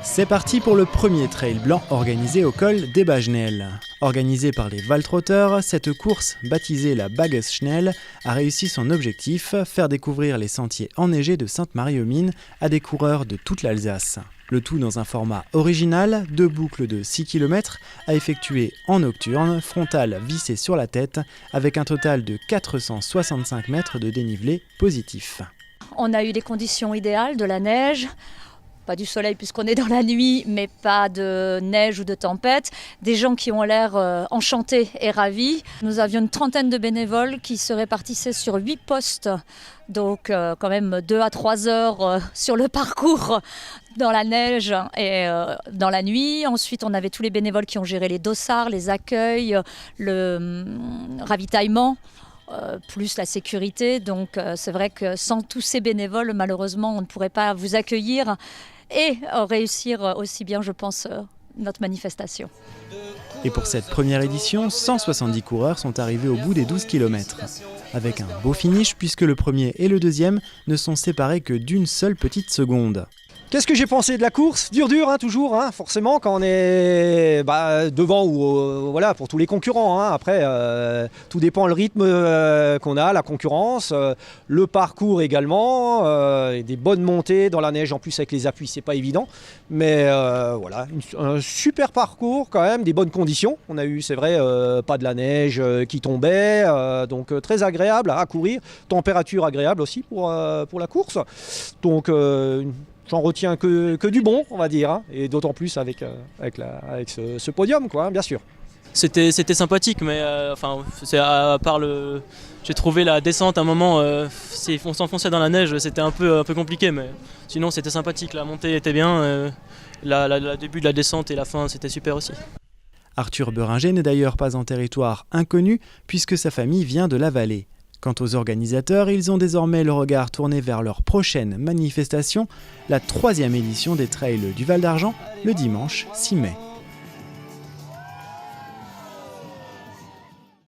C'est parti pour le premier trail blanc organisé au col des Bas-Schnell. Organisée par les Waltrotters, cette course, baptisée la Bages-Schnell, a réussi son objectif, faire découvrir les sentiers enneigés de Sainte-Marie-aux-Mines à des coureurs de toute l'Alsace. Le tout dans un format original, 2 boucles de 6 km à effectuer en nocturne, frontale vissée sur la tête, avec un total de 465 mètres de dénivelé positif. On a eu les conditions idéales, de la neige, pas du soleil puisqu'on est dans la nuit, mais pas de neige ou de tempête. Des gens qui ont l'air enchantés et ravis. Nous avions une trentaine de bénévoles qui se répartissaient sur 8 postes. Donc quand même 2 à 3 heures sur le parcours dans la neige et dans la nuit. Ensuite, on avait tous les bénévoles qui ont géré les dossards, les accueils, le ravitaillement. Plus la sécurité, donc c'est vrai que sans tous ces bénévoles, malheureusement, on ne pourrait pas vous accueillir et réussir aussi bien, je pense, notre manifestation. Et pour cette première édition, 170 coureurs sont arrivés au bout des 12 km. Avec un beau finish, puisque le premier et le deuxième ne sont séparés que d'une seule petite seconde. Qu'est-ce que j'ai pensé de la course? Dur, hein, toujours, hein, forcément, quand on est devant ou voilà, pour tous les concurrents. Hein. Après, tout dépend le rythme qu'on a, la concurrence, le parcours également, des bonnes montées dans la neige en plus avec les appuis, c'est pas évident. Mais voilà, un super parcours quand même, des bonnes conditions. On a eu, c'est vrai, pas de la neige qui tombait, donc très agréable à courir. Température agréable aussi pour la course. Donc j'en retiens que du bon, on va dire, hein, et d'autant plus avec ce podium, quoi, hein, bien sûr. C'était sympathique, mais c'est à part j'ai trouvé la descente à un moment, on s'enfonçait dans la neige, c'était un peu compliqué, mais sinon c'était sympathique, la montée était bien, le début de la descente et la fin c'était super aussi. Arthur Beringer n'est d'ailleurs pas en territoire inconnu, puisque sa famille vient de la vallée. Quant aux organisateurs, ils ont désormais le regard tourné vers leur prochaine manifestation, la 3e édition des Trails du Val d'Argent, le dimanche 6 mai.